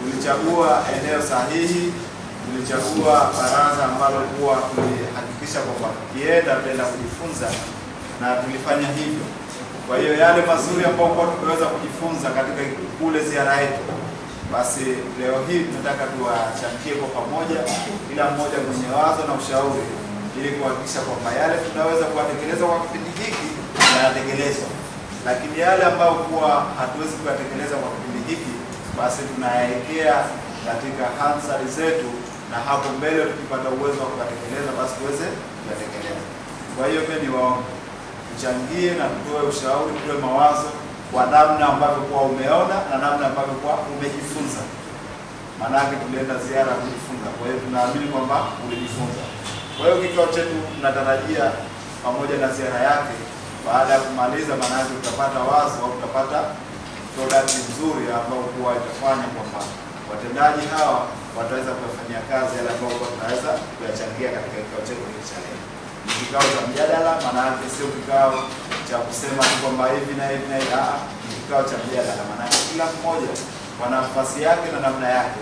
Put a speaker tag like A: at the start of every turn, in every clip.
A: tulichagua eneo sahihi, tulichagua baraza ambalo kuwa tulihakikisha kwamba tukienda tutaenda kujifunza, na tulifanya hivyo. Kwa hiyo yale mazuri ambayo kwa tumeweza kujifunza katika kule ziara yetu, basi leo hii tunataka tuwachangie kwa pamoja, kila mmoja mwenye wazo na ushauri, ili kuhakikisha kwamba yale tunaweza kuyatekeleza kwa kipindi hiki yanatekelezwa, lakini yale ambayo kuwa hatuwezi kuyatekeleza kwa kipindi hiki, basi tunayaekea katika hansari zetu, na hapo mbele tukipata uwezo wa kuyatekeleza, basi tuweze kuyatekeleza. Kwa hiyo mimi niwaombe tuchangie na tutoe ushauri, tutoe mawazo kwa namna ambavyo kwa umeona na namna ambavyo kwa umejifunza. Maana yake tulienda ziara kujifunza, kwa hiyo tunaamini kwamba ulijifunza. Kwa hiyo kikao chetu tunatarajia pamoja na ziara yake, baada ya kumaliza, maana yake tutapata wazo au tutapata product nzuri ambayo kwa itafanya kwamba watendaji hawa wataweza kufanyia kazi yale ambayo tunaweza kuyachangia katika kikao chetu hiki cha leo. Ni kikao cha mjadala, maana yake sio kikao cha kusema kwamba hivi na hivi na hivi. Ni kikao cha mjadala, maana yake kila mmoja kwa nafasi yake na namna yake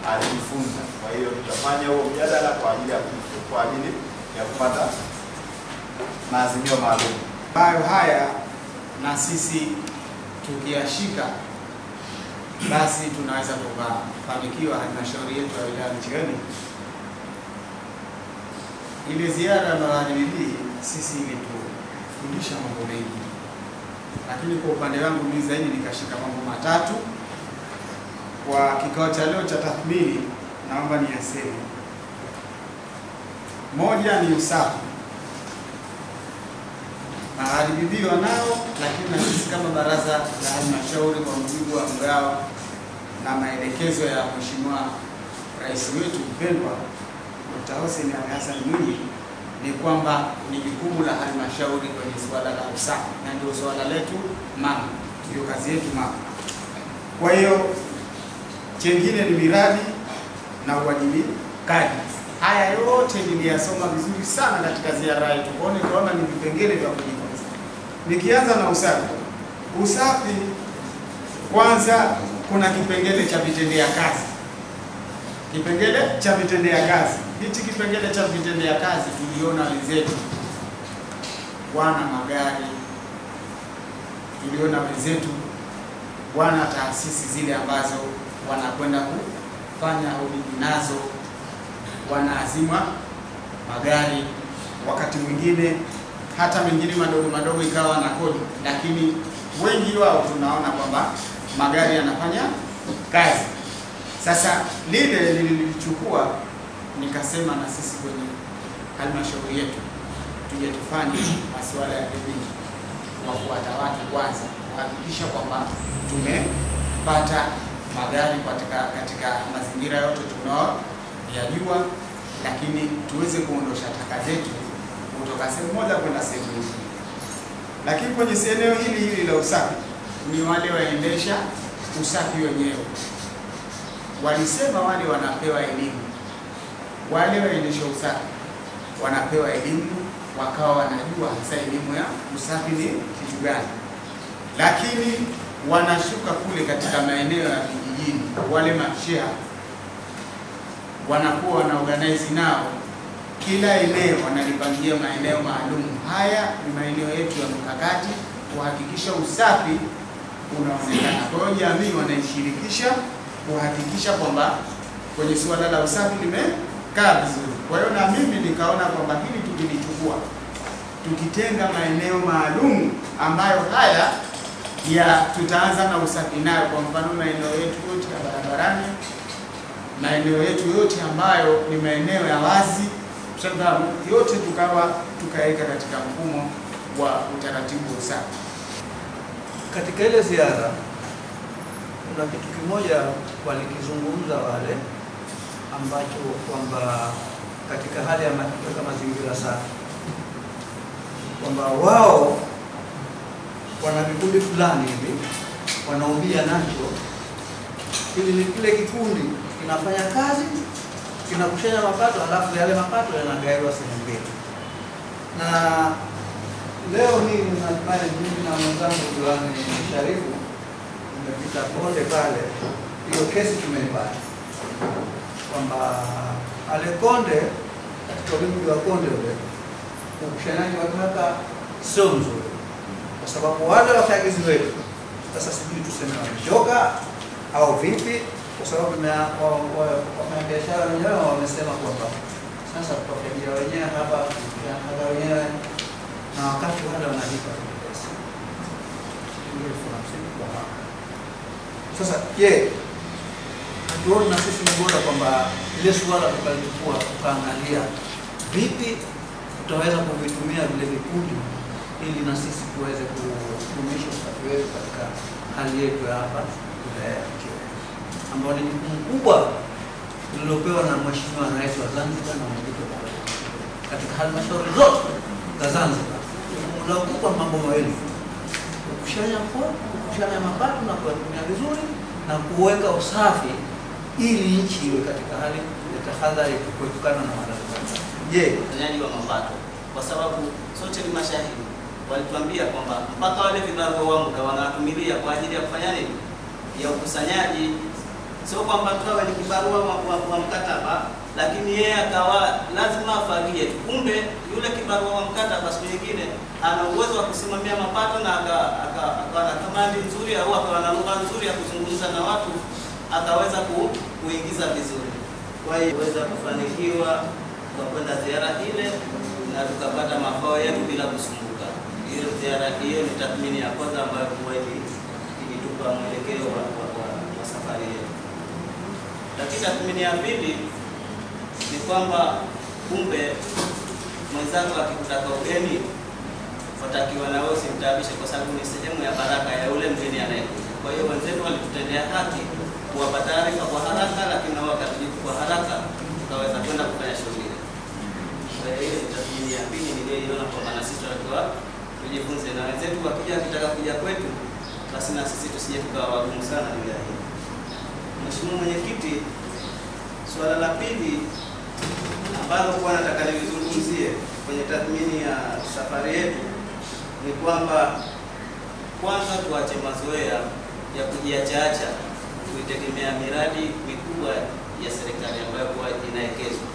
A: alijifunza. Kwa hiyo tutafanya huo mjadala kwa ajili ya kupata maazimio maalum.
B: Haya na sisi tukiashika, basi tunaweza kufanikiwa halmashauri yetu ya wilaya Micheweni. Ile ziara ya RDB sisi ilitufundisha mambo mengi, lakini kwa upande wangu mimi zaidi nikashika mambo matatu. Kwa kikao cha leo cha tathmini, naomba niyaseme. Moja ni usafi. RDB wanao, lakini na sisi kama baraza la halmashauri kwa mujibu wa mgao na maelekezo ya Mheshimiwa Rais wetu mpendwa Dr. Hussein Ali Hassan Mwinyi, ni kwamba ni jukumu la halmashauri kwenye swala la usafi, na ndio swala letu mama, ndio kazi yetu mama. Kwa hiyo chengine ni miradi na uwajibikaji. Haya yote niliyasoma vizuri sana katika ziara yetu, kwaona ni vipengele vya kujifunza. Nikianza na usafi. Usafi kwanza kuna kipengele cha vitendea kazi. Kipengele cha vitendea kazi. Hichi kipengele cha vitendea kazi tuliona wenzetu wana magari, tuliona wenzetu wana taasisi zile ambazo wanakwenda kufanya audit nazo, wanaazima magari, wakati mwingine hata mengine madogo ikawa na kodi, lakini wengi wao tunaona kwamba magari yanafanya kazi. Sasa lile nilichukua nikasema na sisi kwenye halmashauri yetu tuje tufanye masuala ya elimu, kuwafuata watu kwanza, kuhakikisha kwamba tumepata magari katika mazingira yote tunayoyajua, lakini tuweze kuondosha taka zetu kutoka sehemu moja kwenda sehemu nyingine. Lakini kwenye eneo hili la usafi, ni wale waendesha usafi wenyewe walisema wale wanapewa elimu, wale waendesha usafi wanapewa elimu, wakawa wanajua hasa elimu ya usafi ni kitu gani, lakini wanashuka kule katika maeneo ya vijijini, wale masheha wanakuwa wana organize nao, kila eneo wanalipangia maeneo maalum. Haya ni maeneo yetu ya mkakati kuhakikisha usafi unaonekana. Kwa hiyo jamii wanaishirikisha kuhakikisha kwamba kwenye suala la usafi limekaa vizuri. Kwa hiyo na mimi nikaona kwamba hili tukilichukua, tukitenga maeneo maalum ambayo haya tutaanza na usafi nayo, kwa mfano maeneo yetu yote ya barabarani, maeneo yetu yote ambayo ni maeneo ya wazi, yote tukaweka katika mfumo wa utaratibu wa usafi.
C: Katika ile ziara kuna kitu kimoja walikizungumza wale, ambacho kwamba katika hali ya kuweka mazingira safi, kwamba wao wana vikundi fulani hivi wanaumia nacho, ili kile kikundi kinafanya kazi, kinakushanya mapato, alafu yale mapato yanagaiwa sehemu mbili. Na leo hii mimi na mwenzangu Diwani Sharifu tumepita bonde pale hiyo kesi tumeipata kwamba ale konde katika ulimwengu wa konde ule ukusanyaji wa taka sio mzuri, kwa sababu wale wafanyakazi wetu sasa sijui tuseme wamechoka au vipi, kwa sababu wafanyabiashara wenyewe wamesema kwamba sasa tutafagia wenyewe hapa tunataka wenyewe, na wakati wale wanalipa pesa kwa hapa. Sasa je, hatuoni na sisi ni bora kwamba ile suala tukalichukua tukaangalia vipi tutaweza kuvitumia vile vikundi ili na sisi tuweze kudumisha usafi wetu katika hali yetu ya hapa wilaya ya Kiwele, ambao ni jukumu kubwa lililopewa na Mheshimiwa Rais wa Zanzibar na mwenyekiti wa katika halmashauri zote za Zanzibar. Jukumu lao kubwa mambo mawili: kukusanya mapato na kuyatumia vizuri na kuweka usafi ili nchi iwe katika hali ya tahadhari kuepukana na maradhi. Je,
D: ukusanyaji wa mapato, kwa sababu sote ni mashahidi, walituambia kwamba mpaka wale vibarua wa muda wanatumilia kwa ajili ya kufanya nini, ya ukusanyaji. Sio kwamba tukawe ni kibarua wa mkataba, lakini yeye akawa lazima afagie. Kumbe yule kibarua wa mkataba siku nyingine ana uwezo wa kusimamia mapato na akawa na kamandi nzuri au akawa na lugha nzuri ya kuzungumza na watu, akaweza kuingiza vizuri. Kwa hiyo weza kufanikiwa kwa kwenda ziara ile na tukapata mafao yetu bila kusumbuka. Hiyo ziara hiyo ni tathmini ya kwanza ambayo kweli ilitupa mwelekeo wa safari yetu. Lakini tathmini ya pili ni kwamba kumbe mwenzako akikutaka ugeni watakiwa na wewe usimtaabishe, kwa sababu ni sehemu ya baraka ya ule mgeni anayekuja. Kwa hiyo wenzetu walitutendea haki kuwapa taarifa kwa haraka, lakini nao wakatujibu kwa haraka, tukaweza kwenda kufanya shughuli. Kwa hiyo tathmini ya pili niliyoiona kwamba na sisi tunatakiwa tujifunze, na wenzetu wakija kitaka kuja kwetu, basi na sisi tusije tukawa wagumu sana juu ya hili. Mheshimiwa Mwenyekiti, swala la pili ambalo kwa nataka nilizungumzie kwenye tathmini ya safari yetu ni kwamba kwanza tuache mazoea ya kujiachaacha kuitegemea miradi mikubwa ya serikali ambayo kwa inawekezwa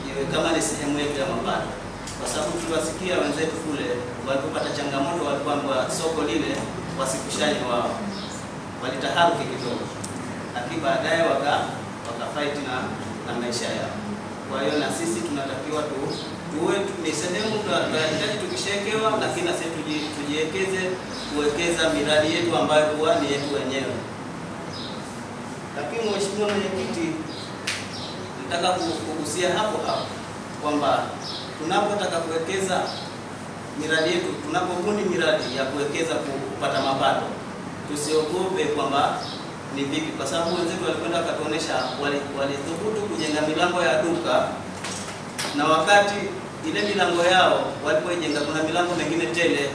D: iwe kama ni sehemu yetu ya mapato, kwa sababu tuliwasikia wenzetu kule walipopata changamoto walikwamba soko lile wasikushanye wao, walitaharuki kidogo, lakini baadaye wakafight na maisha yao. Kwa hiyo na sisi tunatakiwa tuwe ni sehemu tunahitaji tukishekewa, lakini na sisi tujiwekeze kuwekeza miradi yetu ambayo kwa ni yetu wenyewe. Lakini Mheshimiwa Mwenyekiti, nataka kugusia hapo kwamba tunapotaka kuwekeza miradi yetu, tunapobuni miradi ya kuwekeza kupata mapato, tusiogope kwamba ni vipi, kwa sababu wenzetu walikwenda wakatuonesha walithubutu kujenga milango ya duka, na wakati ile milango yao walipoijenga kuna milango mingine tele.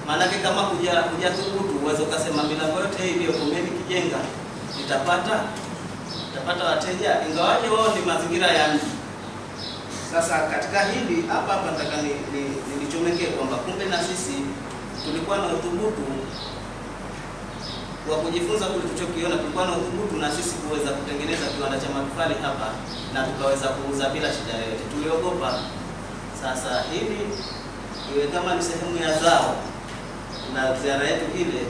D: Maanake kama hujathubutu uwezo ukasema milango yote hii ndio kumeni kijenga itapata wateja, ingawaje wao ni mazingira ya mji. Sasa katika hili hapa nataka nilichomeke kwamba kumbe na sisi tulikuwa na uthubutu wa kujifunza kule tulichokiona, tulikuwa na uthubutu na sisi kuweza kutengeneza kiwanda cha matofali hapa na tukaweza kuuza bila shida yoyote. Tuliogopa. Sasa hili iwe kama ni sehemu ya zao na ziara yetu ile,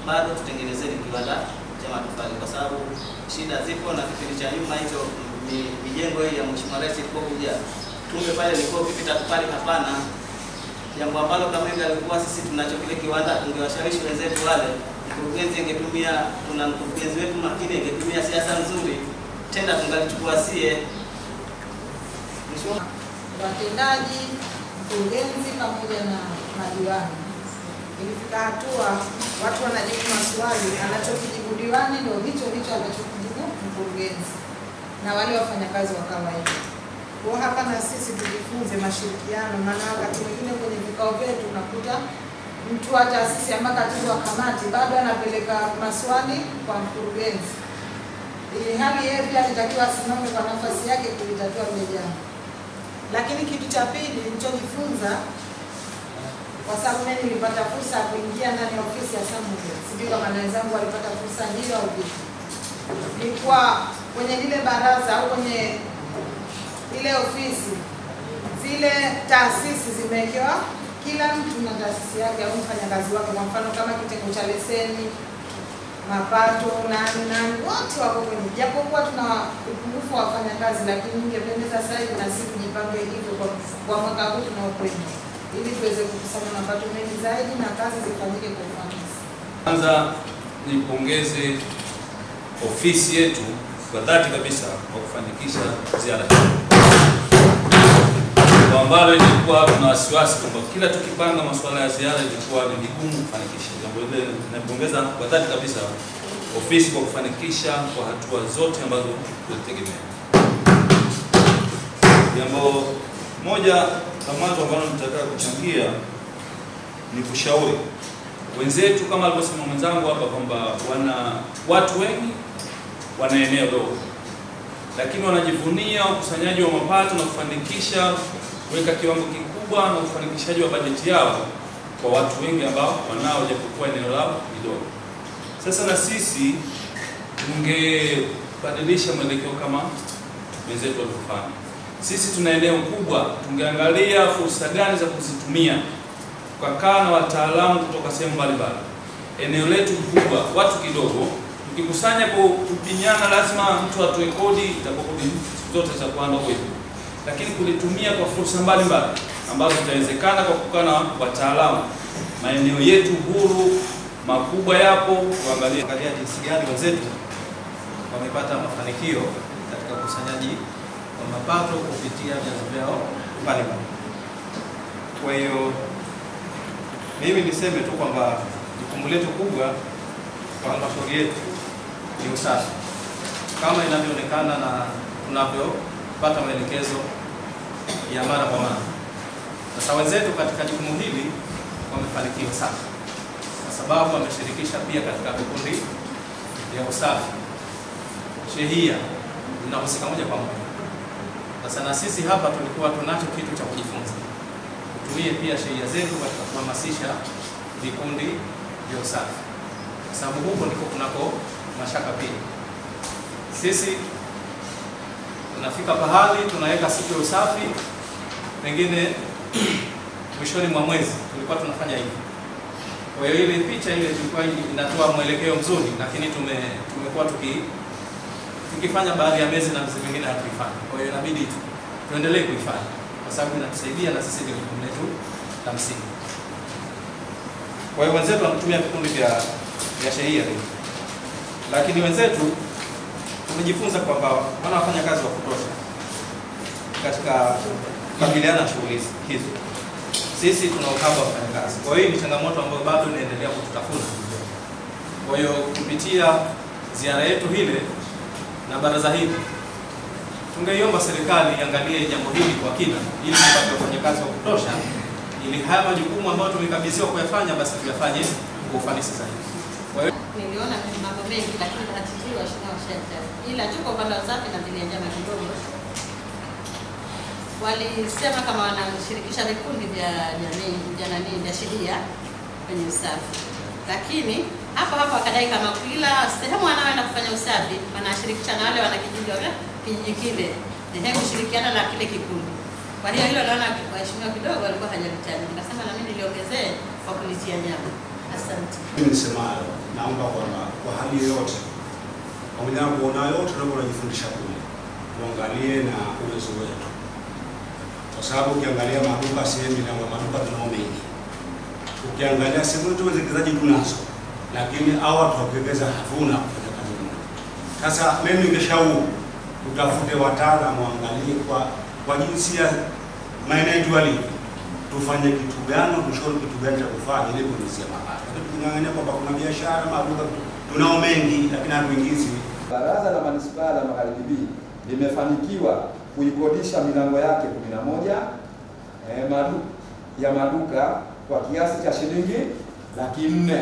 D: bado tutengenezeni kiwanda cha matofali, kwa sababu shida zipo, na kipindi cha nyuma hicho mijengo hii ya Mheshimiwa Rais ilipokuja tunge pale ilikuwa ukipita pale hapana, jambo ambalo kama hivi alikuwa sisi tunacho kile kiwanda, tungewashawishi wenzetu wale, mkurugenzi ingetumia, tuna mkurugenzi wetu makini ingetumia siasa nzuri, tena tungalichukua sie
E: watendaji, mkurugenzi pamoja na madiwani. Ilifika hatua watu wanajibu maswali, anachokijibu diwani ndio hicho anachokijibu mkurugenzi na wale wafanyakazi wa kawaida. Kwa hapa na sisi tujifunze mashirikiano, maana wakati mwingine kwenye vikao vyetu unakuta mtu wa taasisi ambaye katibu wa kamati bado anapeleka maswali kwa mkurugenzi, ili hali yeye pia alitakiwa asimame kwa nafasi yake kulitatua ile jambo. Lakini kitu cha pili nilichojifunza, kwa sababu mimi nilipata fursa ya kuingia ndani ya ofisi ya Samuel, sijui kama wenzangu walipata fursa hiyo au vipi. ilikuwa kwenye lile baraza au kwenye ile ofisi, zile taasisi zimewekewa kila mtu na taasisi yake au mfanyakazi wake. Kwa mfano kama kitengo cha leseni, mapato, nani wote wako kwenye, japokuwa tuna upungufu wa wafanyakazi, lakini ingependeza sasa hivi na sisi tujipange hivyo kwa mwaka huu tunaokwenda, ili tuweze kukusanya mapato mengi zaidi na kazi zifanyike kwa ufanisi.
F: Kwanza nipongeze ofisi yetu kwa dhati kabisa kwa kufanikisha ziara hii, kwa ambalo ilikuwa tuna wasiwasi kwamba kila tukipanga masuala ya ziara ilikuwa ni vigumu kufanikisha. Jambo hili napongeza kwa dhati kabisa ofisi kwa kufanikisha kwa hatua zote ambazo tulitegemea. Jambo moja la mwanzo ambalo nitataka kuchangia ni kushauri wenzetu, kama alivyosema mwenzangu hapa kwamba watu wengi wana eneo dogo, lakini wanajivunia ukusanyaji wa mapato na kufanikisha kuweka kiwango kikubwa na ufanikishaji wa bajeti yao kwa watu wengi ambao wanao japokuwa eneo lao kidogo. Sasa na sisi tungebadilisha mwelekeo kama wenzetu walivyofanya. Sisi tuna eneo kubwa, tungeangalia fursa gani za kuzitumia, tukakaa na wataalamu kutoka sehemu mbalimbali. Eneo letu kubwa, watu kidogo, tukikusanya kwa kupinyana, lazima mtu atoe kodi, itakuwa kodi zote za kuanda wetu, lakini kulitumia kwa fursa mbalimbali ambazo zitawezekana kwa kukaa na wataalamu. Maeneo yetu huru makubwa yapo,
C: kuangalia jinsi gani wenzetu wamepata mafanikio katika ukusanyaji wa mapato kupitia vyanzo vyao mbalimbali. Kwa hiyo mimi niseme tu kwamba jukumu letu kubwa kwa halmashauri yetu ni usafi, kama inavyoonekana na tunavyopata maelekezo ya mara kwa mara. Sasa wenzetu katika jukumu hili wamefanikiwa sana, kwa sababu wameshirikisha pia katika vikundi vya usafi. Shehia zinahusika moja kwa moja. Sasa na sisi hapa tulikuwa tunacho kitu cha kujifunza, tutumie pia shehia zetu katika kuhamasisha vikundi vya usafi, kwa sababu huko ndiko kunako mashaka pia. Sisi tunafika pahali tunaweka siku ya usafi, pengine mwishoni mwa mwezi tulikuwa tunafanya hivi. Kwa hiyo ile picha ile tulikuwa inatoa mwelekeo mzuri, lakini tumekuwa tukifanya baadhi ya miezi na miezi mingine hatuifanya. Kwa hiyo inabidi tuendelee kuifanya kwa sababu inatusaidia na sisi ndio jukumu letu la msingi. Kwa hiyo wenzetu wanatumia vikundi vya shehia hivi, lakini wenzetu tumejifunza kwamba wanafanya kazi wa kutosha katika kukabiliana na shughuli hizo. Sisi tuna uhaba wa wafanyakazi, kwa hiyo ni changamoto ambayo bado inaendelea kututafuna. Kwa hiyo kupitia ziara yetu hile na baraza hili, tungeiomba serikali iangalie jambo hili kwa kina, ili tupate wafanyakazi wa kutosha, ili haya majukumu ambayo tumekabidhiwa kuyafanya basi tuyafanye kwa ufanisi zaidi. Kwa hiyo
G: niliona mambo mengi, lakini bahatikiwa washaita, ila tuko upande wa usafi na tilia njama kidogo. Walisema kama wanashirikisha vikundi vya jamii vya shehia kwenye usafi, lakini hapo wakadai kama kila sehemu wanaoenda kufanya usafi wanashirikisha na wale wanakijiji wa kijiji kile, kushirikiana na kile kikundi. Kwa hiyo hilo naona waheshimiwa kidogo walikuwa hajalitaja, nikasema na mimi niliongezee kwa kulitia nyama. Asante.
H: Mimi nisemayo, naomba kwamba kwa hali yoyote, pamoja na kuona yote tunajifundisha kule, tuangalie na uwezo wetu, kwa sababu ukiangalia maduka sehemu na maduka tunao mengi, ukiangalia sehemu tu uwekezaji tunazo, lakini hawa tuwekeza hatuna kufanya kazi moja. Sasa mimi ningeshauri utafute wataalamu waangalie kwa jinsi ya maeneo yetu yalivyo, tufanye kitu gani, tushauri kitu gani cha kufanya ili kuongezea mapato. Tunang'ang'ania kwamba kuna biashara maduka tunao mengi, lakini hatuingizi.
I: Baraza la Manispaa la Magharibi B limefanikiwa kuikodisha milango yake 11 ya maduka kwa kiasi cha shilingi Laki4.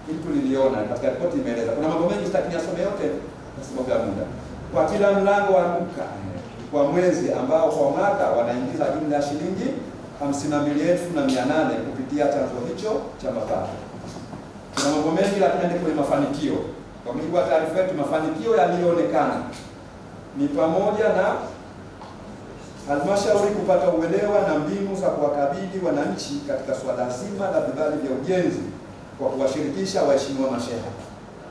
I: Hili tuliliona katika ripoti, imeeleza. Kuna mambo mengi sitaki nisome yote kwa sababu ya muda. Kwa kila mlango wa duka kwa mwezi, ambao kwa mwaka wanaingiza jumla ya shilingi 52,800 kupitia chanzo hicho cha mapato. Kuna mambo mengi, lakini ndio kwenye mafanikio. Kwa mujibu wa taarifa yetu, mafanikio yaliyoonekana ni pamoja na halmashauri kupata uelewa na mbinu za kuwakabili wananchi katika swala zima la vibali vya ujenzi kwa kuwashirikisha waheshimiwa masheha.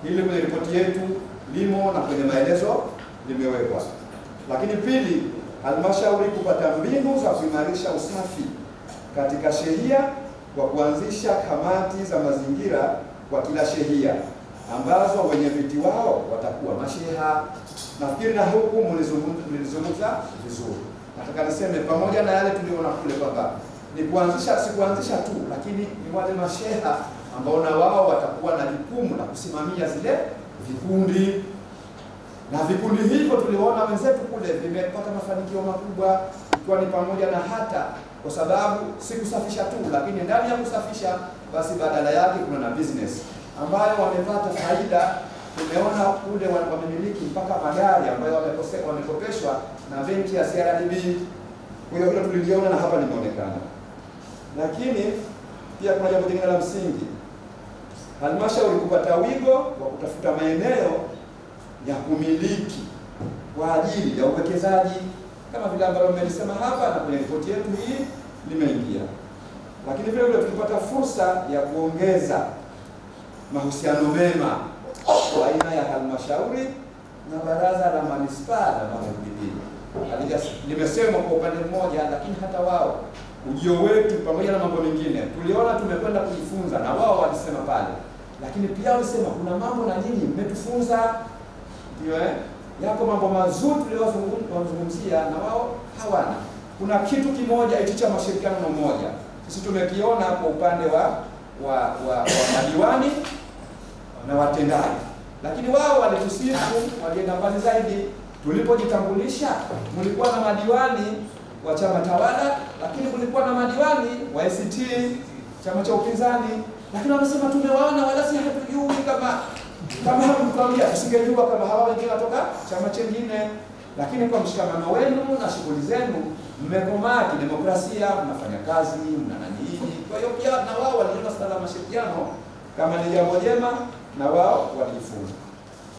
I: Hili kwenye ripoti yetu limo na kwenye maelezo limewekwa. Lakini pili, halmashauri kupata mbinu za kuimarisha usafi katika shehia kwa kuanzisha kamati za mazingira kwa kila shehia ambazo wenye viti wao watakuwa masheha. Nafikiri na huku mlizungumza vizuri. Nataka niseme pamoja na yale tuliona kule kwamba ni si kuanzisha tu, lakini ni wale masheha ambao na wao watakuwa na jukumu la kusimamia zile vikundi, na vikundi hivyo tuliona wenzetu kule vimepata mafanikio makubwa, ikiwa ni pamoja na hata kwa sababu si kusafisha tu, lakini ndani ya kusafisha basi badala yake kuna na business ambayo wamepata faida. Tumeona kule wamemiliki mpaka magari ambayo wamekopeshwa na benki ya CRDB. Kwa hiyo hilo tuliliona na hapa limeonekana. Lakini pia kuna jambo jingine la msingi, halmashauri kupata wigo wa kutafuta maeneo ya kumiliki kwa ajili ya uwekezaji kama vile ambavyo mmelisema hapa na kwenye ripoti yetu hii limeingia. Lakini vile vile tulipata fursa ya kuongeza mahusiano mema baina ya halmashauri na baraza la manispaa la Magharibi. Limesemwa kwa upande mmoja, lakini hata wao ujio wetu pamoja na mambo mengine tuliona tumekwenda kujifunza, na wao walisema pale, lakini pia walisema kuna mambo na nyinyi mmetufunza. Ndio yako mambo mazuri tuliyozungumzia na wao hawana. Kuna kitu kimoja hicho cha mashirikiano na umoja sisi tumekiona kwa upande wa madiwani na watendaji, lakini wao walitusifu, walienda mbali zaidi. Tulipojitambulisha mlikuwa na madiwani wa chama tawala, lakini kulikuwa na madiwani wa ACT, chama cha upinzani, lakini wamesema tumewaona wala si hatujui kama hamtuambia tusingejua kama hawa wengine kutoka chama chengine. Lakini kwa mshikamano wenu na shughuli zenu mmekomaa kidemokrasia, mnafanya kazi, mna nini. Kwa hiyo pia na wao waliona sana mashirikiano kama ni jambo jema, na wao walijifunza.